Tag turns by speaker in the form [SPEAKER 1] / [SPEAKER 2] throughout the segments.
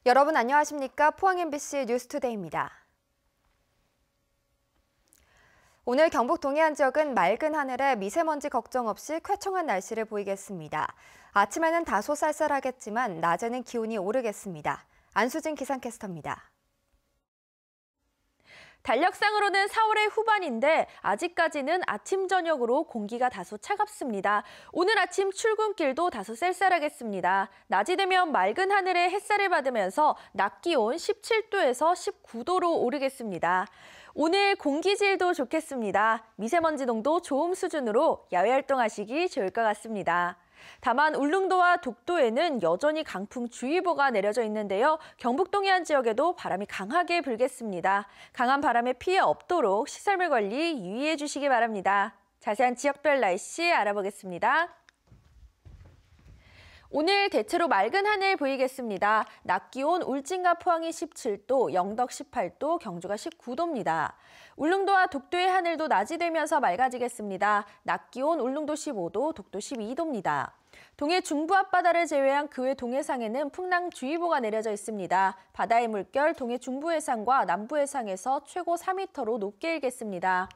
[SPEAKER 1] 여러분 안녕하십니까? 포항 MBC 뉴스투데이입니다. 오늘 경북 동해안 지역은 맑은 하늘에 미세먼지 걱정 없이 쾌청한 날씨를 보이겠습니다. 아침에는 다소 쌀쌀하겠지만 낮에는 기온이 오르겠습니다. 안수진 기상캐스터입니다.
[SPEAKER 2] 달력상으로는 4월의 후반인데 아직까지는 아침, 저녁으로 공기가 다소 차갑습니다. 오늘 아침 출근길도 다소 쌀쌀하겠습니다. 낮이 되면 맑은 하늘에 햇살을 받으면서 낮 기온 17도에서 19도로 오르겠습니다. 오늘 공기질도 좋겠습니다. 미세먼지 농도 좋음 수준으로 야외 활동하시기 좋을 것 같습니다. 다만 울릉도와 독도에는 여전히 강풍주의보가 내려져 있는데요. 경북 동해안 지역에도 바람이 강하게 불겠습니다. 강한 바람에 피해 없도록 시설물 관리 유의해 주시기 바랍니다. 자세한 지역별 날씨 알아보겠습니다. 오늘 대체로 맑은 하늘 보이겠습니다. 낮 기온 울진과 포항이 17도, 영덕 18도, 경주가 19도입니다. 울릉도와 독도의 하늘도 낮이 되면서 맑아지겠습니다. 낮 기온 울릉도 15도, 독도 12도입니다. 동해 중부 앞바다를 제외한 그 외 동해상에는 풍랑주의보가 내려져 있습니다. 바다의 물결 동해 중부 해상과 남부 해상에서 최고 4m로 높게 일겠습니다.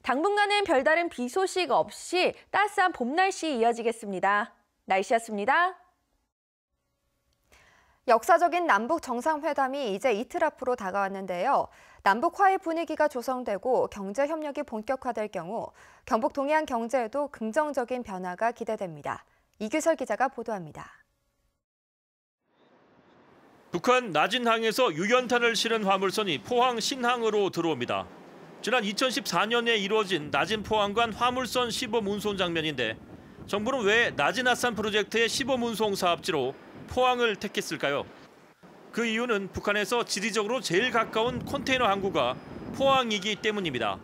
[SPEAKER 2] 당분간은 별다른 비 소식 없이 따스한 봄 날씨 이어지겠습니다. 날씨였습니다.
[SPEAKER 1] 역사적인 남북 정상회담이 이제 이틀 앞으로 다가왔는데요. 남북 화해 분위기가 조성되고 경제 협력이 본격화될 경우 경북 동해안 경제에도 긍정적인 변화가 기대됩니다. 이규설 기자가 보도합니다.
[SPEAKER 3] 북한 나진항에서 유연탄을 실은 화물선이 포항 신항으로 들어옵니다. 지난 2014년에 이루어진 나진-포항 간 화물선 시범 운송 장면인데 정부는 왜 나진-아산 프로젝트의 시범 운송 사업지로 포항을 택했을까요? 그 이유는 북한에서 지리적으로 제일 가까운 컨테이너 항구가 포항이기 때문입니다.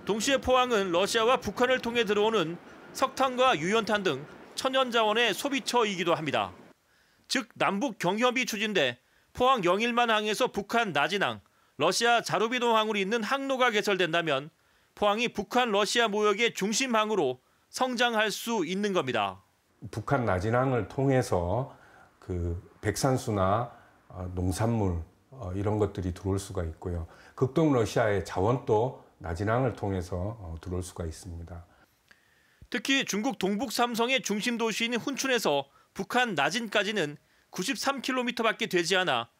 [SPEAKER 3] 동시에 포항은 러시아와 북한을 통해 들어오는 석탄과 유연탄 등 천연자원의 소비처이기도 합니다. 즉 남북 경협이 추진돼 포항 영일만 항에서 북한 나진항, 러시아 자루비도 항으로 있는 항로가 개설된다면 포항이 북한 러시아 무역의 중심항으로 성장할 수 있는 겁니다.
[SPEAKER 4] 북한 나진항을 통해서 그 백산수나 농산물 이런 것들이 들어올 수가 있고요. 극동 러시아의 자원도 나진항을 통해서 들어올 수가 있습니다.
[SPEAKER 3] 특히 중국 동북 삼성의 중심 도시인 훈춘에서 북한 나진까지는 93km밖에 되지 않아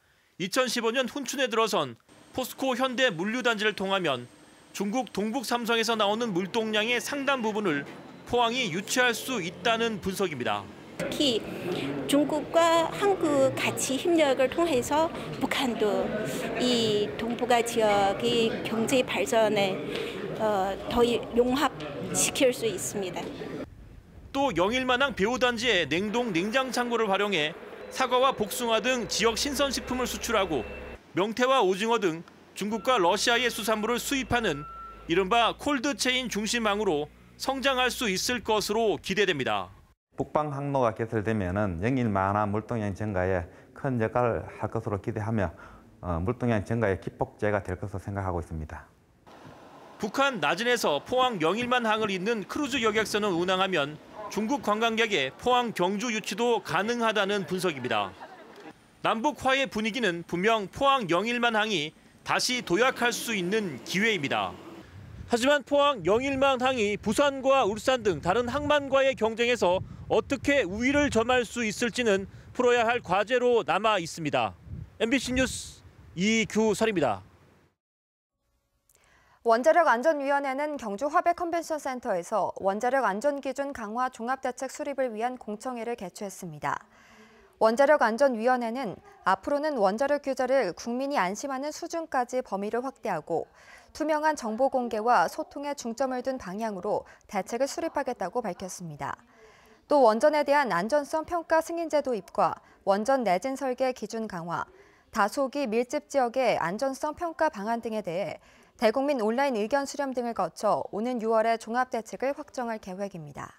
[SPEAKER 3] 2015년 훈춘에 들어선 포스코 현대 물류단지를 통하면 중국 동북 삼성에서 나오는 물동량의 상당 부분을 포항이 유치할 수 있다는 분석입니다.
[SPEAKER 5] 특히 중국과 한국 같이 협력을 통해서 북한도 이 동북아 지역의 경제 발전에 더 융합시킬 수 있습니다.
[SPEAKER 3] 또 영일만항 배후단지에 냉동 냉장 창고를 활용해 사과와 복숭아 등 지역 신선식품을 수출하고 명태와 오징어 등 중국과 러시아의 수산물을 수입하는 이른바 콜드체인 중심항으로 성장할 수 있을 것으로 기대됩니다.
[SPEAKER 6] 북방 항로가 개설되면 영일만한 물동량 증가에 큰 역할을 할 것으로 기대하며 물동량 증가의 기폭제가 될 것으로 생각하고 있습니다.
[SPEAKER 3] 북한 나진에서 포항 영일만 항을 잇는 크루즈 여객선을 운항하면 중국 관광객의 포항 경주 유치도 가능하다는 분석입니다. 남북 화해 분위기는 분명 포항 영일만 항이 다시 도약할 수 있는 기회입니다. 하지만 포항 영일만 항이 부산과 울산 등 다른 항만과의 경쟁에서 어떻게 우위를 점할 수 있을지는 풀어야 할 과제로 남아 있습니다. MBC 뉴스 이규설입니다.
[SPEAKER 1] 원자력안전위원회는 경주 화백 컨벤션센터에서 원자력 안전기준 강화 종합대책 수립을 위한 공청회를 개최했습니다. 원자력안전위원회는 앞으로는 원자력 규제를 국민이 안심하는 수준까지 범위를 확대하고 투명한 정보 공개와 소통에 중점을 둔 방향으로 대책을 수립하겠다고 밝혔습니다. 또 원전에 대한 안전성 평가 승인제 도입과 원전 내진 설계 기준 강화, 다소기 밀집 지역의 안전성 평가 방안 등에 대해 대국민 온라인 의견 수렴 등을 거쳐 오는 6월에 종합대책을 확정할 계획입니다.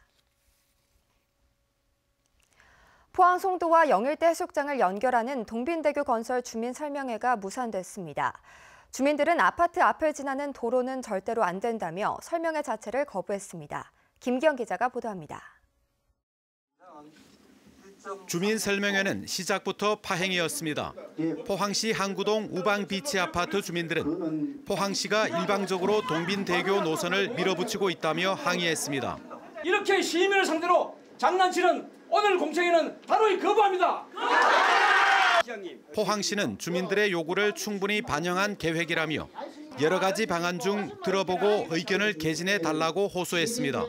[SPEAKER 1] 포항 송도와 영일대 해수욕장을 연결하는 동빈대교 건설 주민 설명회가 무산됐습니다. 주민들은 아파트 앞을 지나는 도로는 절대로 안 된다며 설명회 자체를 거부했습니다. 김기영 기자가 보도합니다.
[SPEAKER 7] 주민 설명회는 시작부터 파행이었습니다. 포항시 항구동 우방비치 아파트 주민들은 포항시가 일방적으로 동빈대교 노선을 밀어붙이고 있다며 항의했습니다.
[SPEAKER 8] 이렇게 시민을 상대로 장난치는 오늘 공청회는 단호히 거부합니다.
[SPEAKER 7] 포항시는 주민들의 요구를 충분히 반영한 계획이라며 여러 가지 방안 중 들어보고 의견을 개진해 달라고 호소했습니다.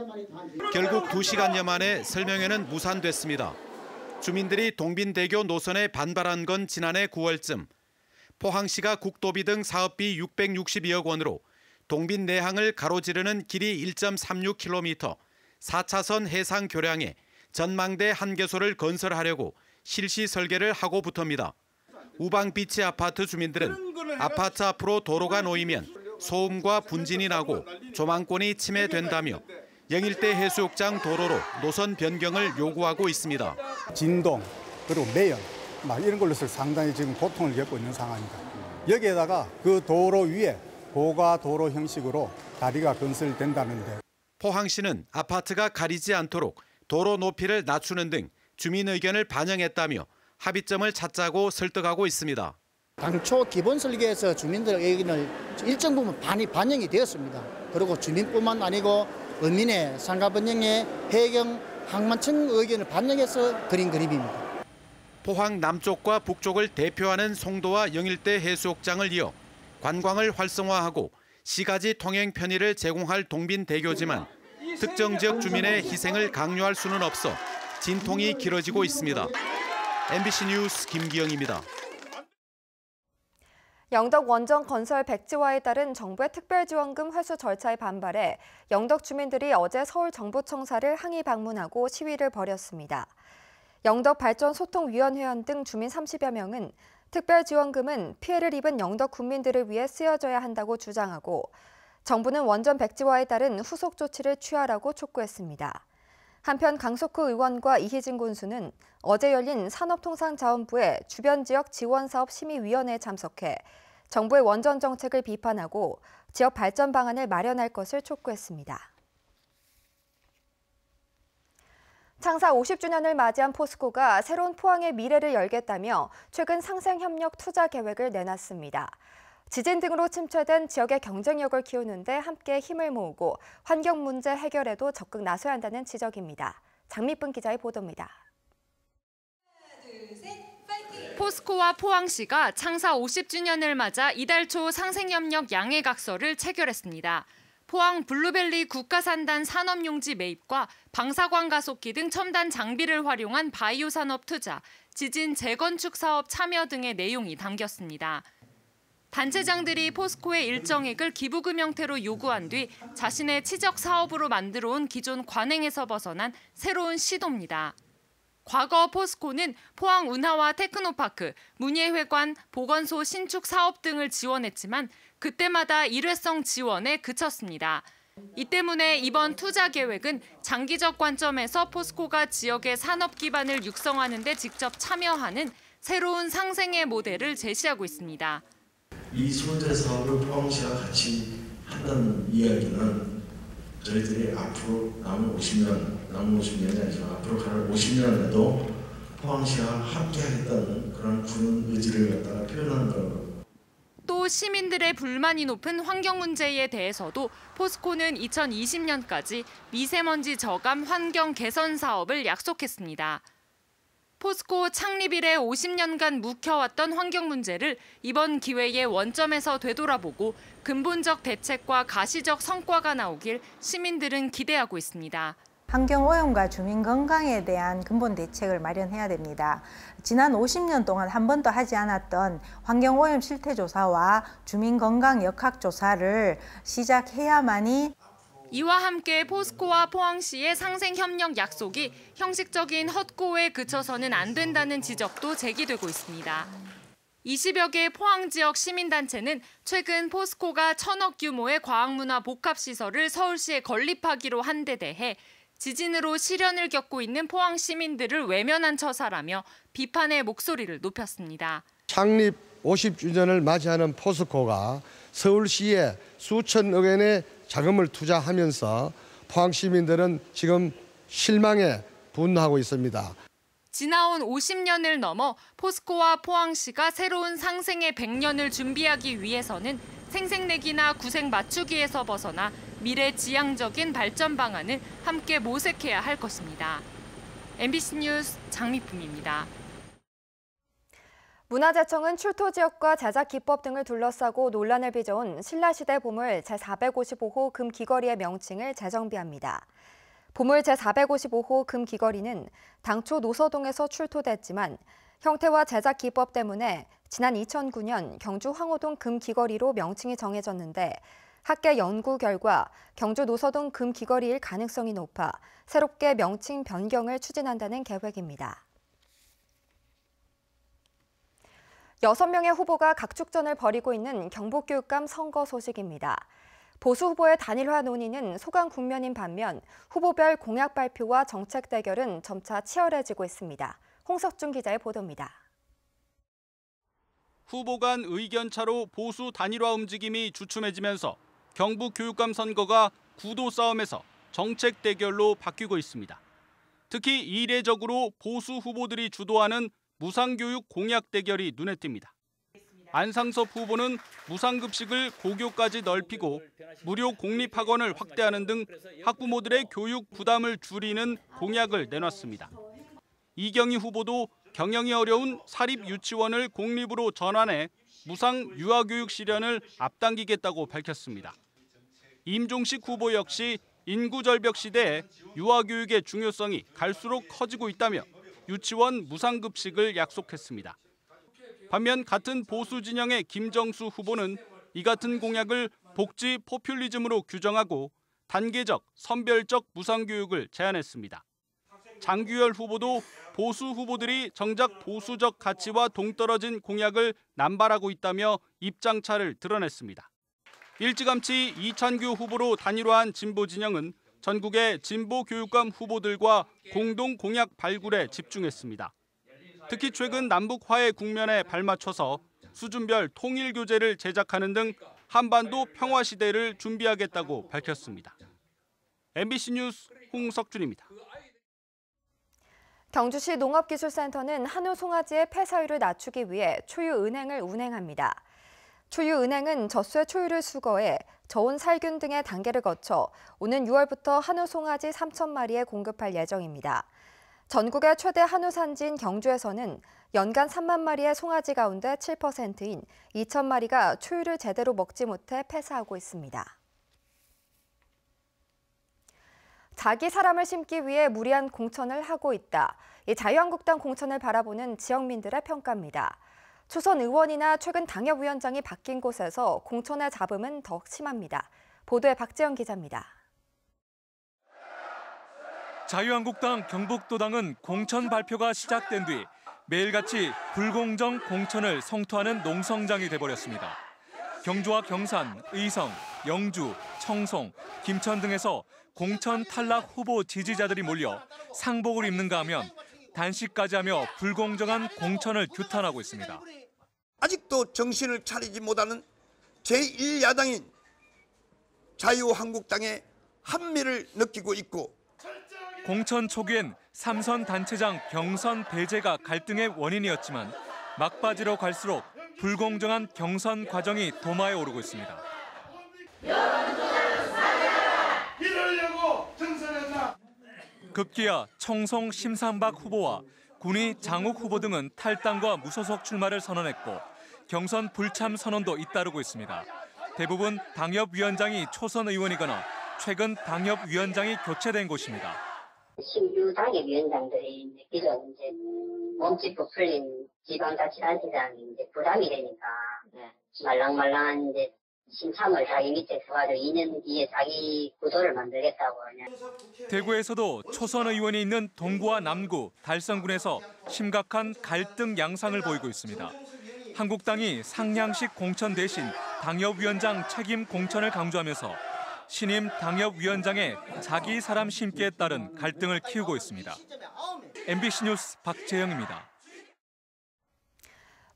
[SPEAKER 7] 결국 2시간여 만에 설명회는 무산됐습니다. 주민들이 동빈대교 노선에 반발한 건 지난해 9월쯤 포항시가 국도비 등 사업비 662억 원으로 동빈 내항을 가로지르는 길이 1.36km, 4차선 해상 교량에 전망대 한 개소를 건설하려고 실시 설계를 하고부터입니다. 우방비치 아파트 주민들은 아파트 앞으로 도로가 놓이면 소음과 분진이 나고 조망권이 침해된다며 영일대 해수욕장 도로로 노선 변경을 요구하고 있습니다.
[SPEAKER 9] 진동 그리고 매연 이런 걸로서 상당히 지금 고통을 겪고 있는 상황입니다. 여기에다가 그 도로 위에 고가 도로 형식으로 다리가 건설된다는데
[SPEAKER 7] 포항시는 아파트가 가리지 않도록 도로 높이를 낮추는 등 주민 의견을 반영했다며 합의점을 찾자고 설득하고 있습니다.
[SPEAKER 10] 당초 기본 설계에서 주민들의 의견을 일정 부분 반영이 되었습니다. 그리고 주민뿐만 아니고 어민의 상가번영의 해경 항만청 의견을 반영해서 그린 그림입니다.
[SPEAKER 7] 포항 남쪽과 북쪽을 대표하는 송도와 영일대 해수욕장을 이어 관광을 활성화하고 시가지 통행 편의를 제공할 동빈대교지만 특정 지역 주민의 희생을 강요할 수는 없어 진통이 길어지고 있습니다. MBC 뉴스 김기영입니다.
[SPEAKER 1] 영덕 원전 건설 백지화에 따른 정부의 특별지원금 회수 절차에 반발해 영덕 주민들이 어제 서울정부청사를 항의 방문하고 시위를 벌였습니다. 영덕 발전소통위원회원 등 주민 30여 명은 특별지원금은 피해를 입은 영덕 군민들을 위해 쓰여져야 한다고 주장하고 정부는 원전 백지화에 따른 후속 조치를 취하라고 촉구했습니다. 한편 강석호 의원과 이희진 군수는 어제 열린 산업통상자원부의 주변 지역 지원사업 심의위원회에 참석해 정부의 원전 정책을 비판하고 지역 발전 방안을 마련할 것을 촉구했습니다. 창사 50주년을 맞이한 포스코가 새로운 포항의 미래를 열겠다며 최근 상생협력 투자 계획을 내놨습니다. 지진 등으로 침체된 지역의 경쟁력을 키우는 데 함께 힘을 모으고 환경 문제 해결에도 적극 나서야 한다는 지적입니다. 장미쁜 기자의 보도입니다.
[SPEAKER 11] 포스코와 포항시가 창사 50주년을 맞아 이달 초 상생협력 양해각서를 체결했습니다. 포항 블루벨리 국가산단 산업용지 매입과 방사광 가속기 등 첨단 장비를 활용한 바이오 산업 투자, 지진 재건축 사업 참여 등의 내용이 담겼습니다. 단체장들이 포스코의 일정액을 기부금 형태로 요구한 뒤 자신의 치적 사업으로 만들어온 기존 관행에서 벗어난 새로운 시도입니다. 과거 포스코는 포항 운하와 테크노파크, 문예회관, 보건소 신축 사업 등을 지원했지만 그때마다 일회성 지원에 그쳤습니다. 이 때문에 이번 투자 계획은 장기적 관점에서 포스코가 지역의 산업 기반을 육성하는 데 직접 참여하는 새로운 상생의 모델을 제시하고 있습니다.
[SPEAKER 12] 이 소재 사업을 포항시와 같이 한다는 이야기는 저희들이 앞으로 남은 50년이 아니라 앞으로 가는 50년에도 포항시와 함께 하겠다는 그런 굳은 의지를 갖다가 표현하는 거라고.
[SPEAKER 11] 또 시민들의 불만이 높은 환경 문제에 대해서도 포스코는 2020년까지 미세먼지 저감 환경 개선 사업을 약속했습니다. 포스코 창립 이래 50년간 묵혀왔던 환경 문제를 이번 기회에 원점에서 되돌아보고 근본적 대책과 가시적 성과가 나오길 시민들은 기대하고 있습니다.
[SPEAKER 13] 환경오염과 주민 건강에 대한 근본 대책을 마련해야 됩니다. 지난 50년 동안 한 번도 하지 않았던 환경오염 실태조사와 주민 건강 역학조사를 시작해야만이
[SPEAKER 11] 이와 함께 포스코와 포항시의 상생협력 약속이 형식적인 헛고에 그쳐서는 안 된다는 지적도 제기되고 있습니다. 20여 개 포항 지역 시민단체는 최근 포스코가 1,000억 규모의 과학문화 복합시설을 서울시에 건립하기로 한 데 대해 지진으로 시련을 겪고 있는 포항 시민들을 외면한 처사라며 비판의 목소리를 높였습니다.
[SPEAKER 14] 창립 50주년을 맞이하는 포스코가 서울시에 수천억 원의 자금을 투자하면서 포항 시민들은 지금 실망에 분노하고 있습니다.
[SPEAKER 11] 지나온 50년을 넘어 포스코와 포항시가 새로운 상생의 100년을 준비하기 위해서는 생색내기나 구색 맞추기에서 벗어나 미래지향적인 발전 방안을 함께 모색해야 할 것입니다. MBC 뉴스 장미품입니다.
[SPEAKER 1] 문화재청은 출토 지역과 제작 기법 등을 둘러싸고 논란을 빚어온 신라시대 보물 제455호 금 귀걸이의 명칭을 재정비합니다. 보물 제455호 금 귀걸이는 당초 노서동에서 출토됐지만 형태와 제작 기법 때문에 지난 2009년 경주 황호동 금 귀걸이로 명칭이 정해졌는데 학계 연구 결과 경주 노서동 금 귀걸이일 가능성이 높아 새롭게 명칭 변경을 추진한다는 계획입니다. 6명의 후보가 각축전을 벌이고 있는 경북교육감 선거 소식입니다. 보수 후보의 단일화 논의는 소강 국면인 반면 후보별 공약 발표와 정책 대결은 점차 치열해지고 있습니다. 홍석준 기자의 보도입니다.
[SPEAKER 15] 후보 간 의견차로 보수 단일화 움직임이 주춤해지면서 경북교육감 선거가 구도 싸움에서 정책 대결로 바뀌고 있습니다. 특히 이례적으로 보수 후보들이 주도하는 무상교육 공약 대결이 눈에 띕니다. 안상섭 후보는 무상급식을 고교까지 넓히고 무료 공립학원을 확대하는 등 학부모들의 교육 부담을 줄이는 공약을 내놨습니다. 이경희 후보도 경영이 어려운 사립유치원을 공립으로 전환해 무상 유아교육 실현을 앞당기겠다고 밝혔습니다. 임종식 후보 역시 인구절벽 시대에 유아교육의 중요성이 갈수록 커지고 있다며 유치원 무상급식을 약속했습니다. 반면 같은 보수 진영의 김정수 후보는 이 같은 공약을 복지 포퓰리즘으로 규정하고 단계적, 선별적 무상교육을 제안했습니다. 장규열 후보도 보수 후보들이 정작 보수적 가치와 동떨어진 공약을 남발하고 있다며 입장차를 드러냈습니다. 일찌감치 이찬규 후보로 단일화한 진보 진영은 전국의 진보 교육감 후보들과 공동 공약 발굴에 집중했습니다. 특히 최근 남북 화해 국면에 발맞춰서 수준별 통일 교재를 제작하는 등 한반도 평화 시대를 준비하겠다고 밝혔습니다. MBC 뉴스 홍석준입니다.
[SPEAKER 1] 경주시 농업기술센터는 한우 송아지의 폐사율을 낮추기 위해 초유은행을 운행합니다. 초유은행은 젖소의 초유를 수거해 저온 살균 등의 단계를 거쳐 오는 6월부터 한우 송아지 3,000마리에 공급할 예정입니다. 전국의 최대 한우 산지인 경주에서는 연간 3만 마리의 송아지 가운데 7%인 2,000마리가 초유를 제대로 먹지 못해 폐사하고 있습니다. 자기 사람을 심기 위해 무리한 공천을 하고 있다. 이 자유한국당 공천을 바라보는 지역민들의 평가입니다. 초선 의원이나 최근 당협위원장이 바뀐 곳에서 공천의 잡음은 더 심합니다. 보도에 박재영 기자입니다.
[SPEAKER 16] 자유한국당 경북도당은 공천 발표가 시작된 뒤 매일같이 불공정 공천을 성토하는 농성장이 돼버렸습니다. 경주와 경산, 의성, 영주, 청송, 김천 등에서 공천 탈락 후보 지지자들이 몰려 상복을 입는가 하면 단식까지 하며 불공정한 공천을 규탄하고 있습니다.
[SPEAKER 17] 아직도 정신을 차리지 못하는 제1야당인 자유한국당의 한미를 느끼고 있고
[SPEAKER 16] 공천 초기엔 삼선 단체장 경선 배제가 갈등의 원인이었지만 막바지로 갈수록 불공정한 경선 과정이 도마에 오르고 있습니다. 급기야 청송 심상박 후보와 군위 장욱 후보 등은 탈당과 무소속 출마를 선언했고 경선 불참 선언도 잇따르고 있습니다. 대부분 당협위원장이 초선 의원이거나 최근 당협위원장이 교체된 곳입니다.
[SPEAKER 18] 신규 당협위원장들이 기존 몸집 부풀린 지방자치단체장이 부담이 되니까 말랑말랑한 신참을 자기 밑에 서가지고 2년 뒤에 자기 구도를 만들겠다고 그냥.
[SPEAKER 16] 대구에서도 초선 의원이 있는 동구와 남구, 달성군에서 심각한 갈등 양상을 보이고 있습니다. 한국당이 상향식 공천 대신 당협위원장 책임 공천을 강조하면서 신임 당협위원장의 자기 사람 심기에 따른 갈등을 키우고 있습니다. MBC 뉴스 박재영입니다.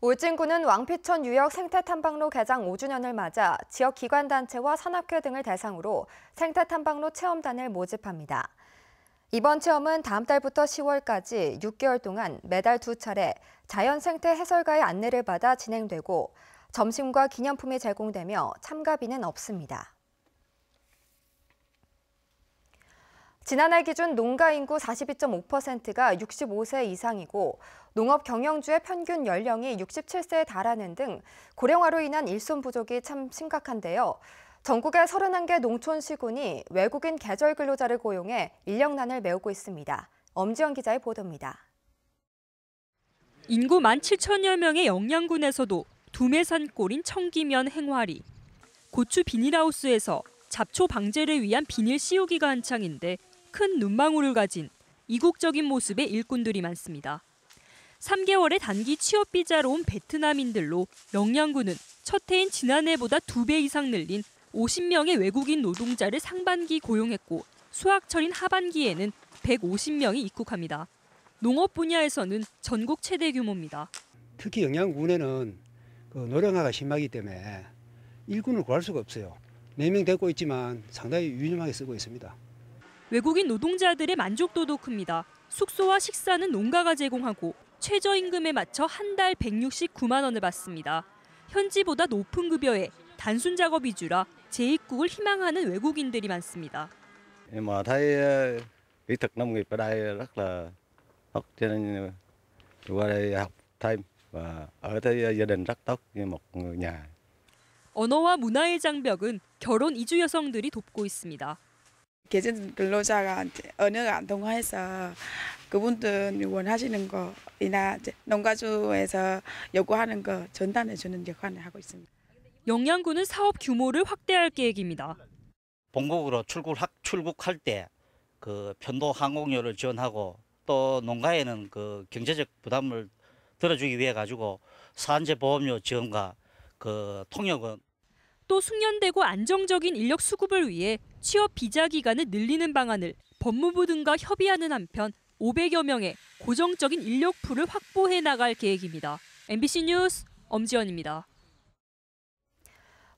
[SPEAKER 1] 울진군은 왕피천 유역 생태탐방로 개장 5주년을 맞아 지역 기관단체와 산악회 등을 대상으로 생태탐방로 체험단을 모집합니다. 이번 체험은 다음 달부터 10월까지 6개월 동안 매달 2차례 자연생태 해설가의 안내를 받아 진행되고 점심과 기념품이 제공되며 참가비는 없습니다. 지난해 기준 농가 인구 42.5%가 65세 이상이고 농업 경영주의 평균 연령이 67세에 달하는 등 고령화로 인한 일손 부족이 참 심각한데요. 전국의 31개 농촌 시군이 외국인 계절 근로자를 고용해 인력난을 메우고 있습니다. 엄지연 기자의 보도입니다.
[SPEAKER 19] 인구 17,000여 명의 영양군에서도 두메산골인 청기면 행화리, 고추 비닐하우스에서 잡초 방제를 위한 비닐 씌우기가 한창인데 큰 눈망울을 가진 이국적인 모습의 일꾼들이 많습니다. 3개월의 단기 취업 비자로 온 베트남인들로 영양군은 첫 해인 지난해보다 2배 이상 늘린 50명의 외국인 노동자를 상반기 고용했고 수학철인 하반기에는 150명이 입국합니다. 농업 분야에서는 전국 최대 규모입니다.
[SPEAKER 20] 특히 영양군에는 노령화가 심하기 때문에 일꾼을 구할 수가 없어요. 4명 데리고 있지만 상당히 유념하게 쓰고 있습니다.
[SPEAKER 19] 외국인 노동자들의 만족도도 큽니다. 숙소와 식사는 농가가 제공하고 최저임금에 맞춰 한 달 169만 원을 받습니다. 현지보다 높은 급여에 단순 작업 위주라 재입국을 희망하는 외국인들이 많습니다.
[SPEAKER 21] Mà thấy kỹ thuật nông nghiệp ở đây rất là tốt cho nên qua đây học thêm và ở tới gia đình rất tốt như một người nhà.
[SPEAKER 19] 언어와 문화의 장벽은 결혼 이주 여성들이 돕고 있습니다.
[SPEAKER 22] 계절 근로자가 언어가 안 통해서 그분들 원하시는 거이나 농가주에서 요구하는 거 전달해 주는 역할을 하고 있습니다.
[SPEAKER 19] 영양군은 사업 규모를 확대할 계획입니다.
[SPEAKER 23] 본국으로 출국할 때 그 편도 항공료를 지원하고 또 농가에는 그 경제적 부담을 덜어주기 위해 가지고 산재 보험료 지원과 그 통역은
[SPEAKER 19] 또 숙련되고 안정적인 인력 수급을 위해 취업 비자 기간을 늘리는 방안을 법무부 등과 협의하는 한편 500여 명의 고정적인 인력 풀을 확보해 나갈 계획입니다. MBC 뉴스 엄지연입니다.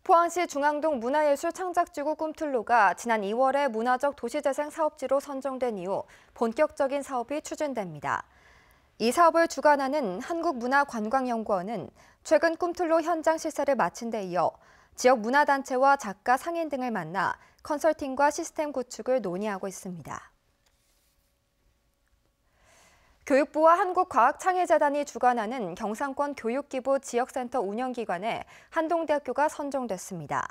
[SPEAKER 1] 포항시 중앙동 문화예술 창작지구 꿈틀로가 지난 2월에 문화적 도시재생 사업지로 선정된 이후 본격적인 사업이 추진됩니다. 이 사업을 주관하는 한국문화관광연구원은 최근 꿈틀로 현장 실사를 마친 데 이어 지역 문화단체와 작가, 상인 등을 만나 컨설팅과 시스템 구축을 논의하고 있습니다. 교육부와 한국과학창의재단이 주관하는 경상권 교육기부 지역센터 운영기관에 한동대학교가 선정됐습니다.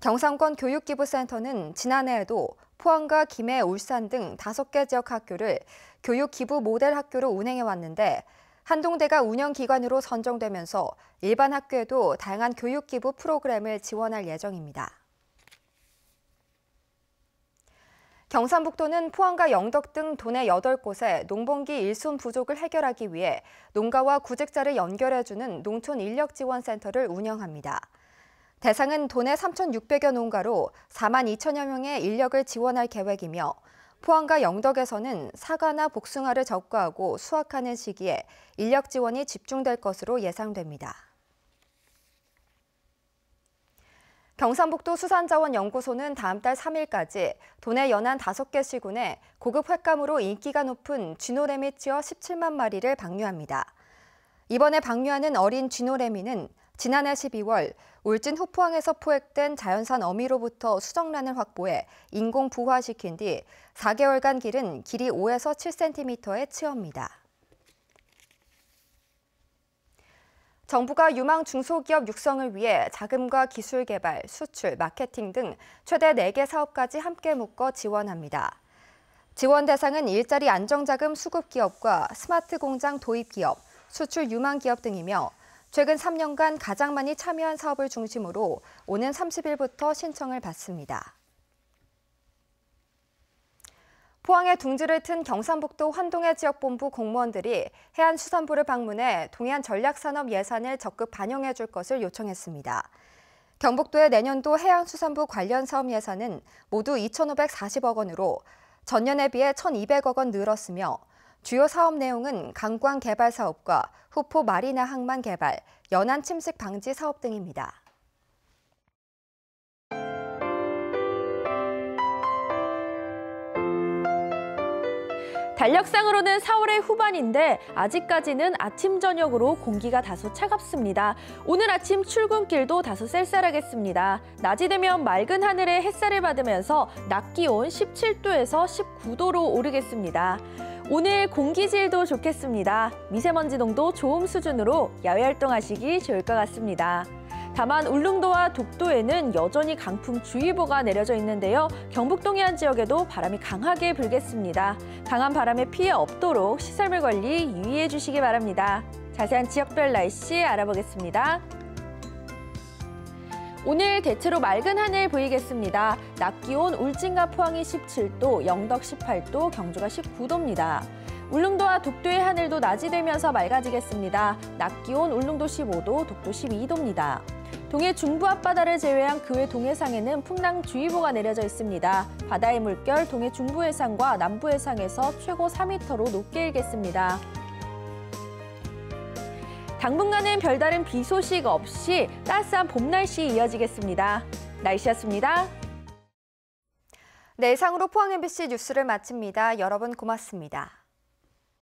[SPEAKER 1] 경상권 교육기부센터는 지난해에도 포항과 김해, 울산 등 5개 지역 학교를 교육기부 모델 학교로 운행해왔는데 한동대가 운영기관으로 선정되면서 일반 학교에도 다양한 교육기부 프로그램을 지원할 예정입니다. 경상북도는 포항과 영덕 등 도내 8곳에 농번기 일손 부족을 해결하기 위해 농가와 구직자를 연결해주는 농촌인력지원센터를 운영합니다. 대상은 도내 3,600여 농가로 4만 2천여 명의 인력을 지원할 계획이며 포항과 영덕에서는 사과나 복숭아를 적과하고 수확하는 시기에 인력 지원이 집중될 것으로 예상됩니다. 경상북도 수산자원연구소는 다음 달 3일까지 도내 연안 5개 시군에 고급 횟감으로 인기가 높은 쥐노래미 찌어 17만 마리를 방류합니다. 이번에 방류하는 어린 쥐노래미는 지난해 12월 울진 후포항에서 포획된 자연산 어미로부터 수정란을 확보해 인공 부화시킨 뒤 4개월간 기른 길이 5에서 7cm의 찌어입니다. 정부가 유망 중소기업 육성을 위해 자금과 기술 개발, 수출, 마케팅 등 최대 4개 사업까지 함께 묶어 지원합니다. 지원 대상은 일자리 안정자금 수급 기업과 스마트 공장 도입 기업, 수출 유망 기업 등이며 최근 3년간 가장 많이 참여한 사업을 중심으로 오는 30일부터 신청을 받습니다. 포항에 둥지를 튼 경상북도 환동해 지역본부 공무원들이 해안수산부를 방문해 동해안 전략산업 예산을 적극 반영해 줄 것을 요청했습니다. 경북도의 내년도 해양수산부 관련 사업 예산은 모두 2,540억 원으로 전년에 비해 1,200억 원 늘었으며 주요 사업 내용은 강광 개발 사업과 후포 마리나 항만 개발, 연안 침식 방지 사업 등입니다.
[SPEAKER 2] 달력상으로는 4월의 후반인데 아직까지는 아침 저녁으로 공기가 다소 차갑습니다. 오늘 아침 출근길도 다소 쌀쌀하겠습니다. 낮이 되면 맑은 하늘에 햇살을 받으면서 낮 기온 17도에서 19도로 오르겠습니다. 오늘 공기질도 좋겠습니다. 미세먼지 농도 좋음 수준으로 야외 활동하시기 좋을 것 같습니다. 다만 울릉도와 독도에는 여전히 강풍주의보가 내려져 있는데요. 경북 동해안 지역에도 바람이 강하게 불겠습니다. 강한 바람에 피해 없도록 시설물 관리 유의해 주시기 바랍니다. 자세한 지역별 날씨 알아보겠습니다. 오늘 대체로 맑은 하늘 보이겠습니다. 낮 기온 울진과 포항이 17도, 영덕 18도, 경주가 19도입니다. 울릉도와 독도의 하늘도 낮이 되면서 맑아지겠습니다. 낮 기온 울릉도 15도, 독도 12도입니다. 동해 중부 앞바다를 제외한 그 외 동해상에는 풍랑주의보가 내려져 있습니다. 바다의 물결 동해 중부 해상과 남부 해상에서 최고 4m로 높게 일겠습니다. 당분간은 별다른 비 소식 없이 따스한 봄 날씨 이어지겠습니다. 날씨였습니다.
[SPEAKER 1] 네, 이상으로 포항 MBC 뉴스를 마칩니다. 여러분 고맙습니다.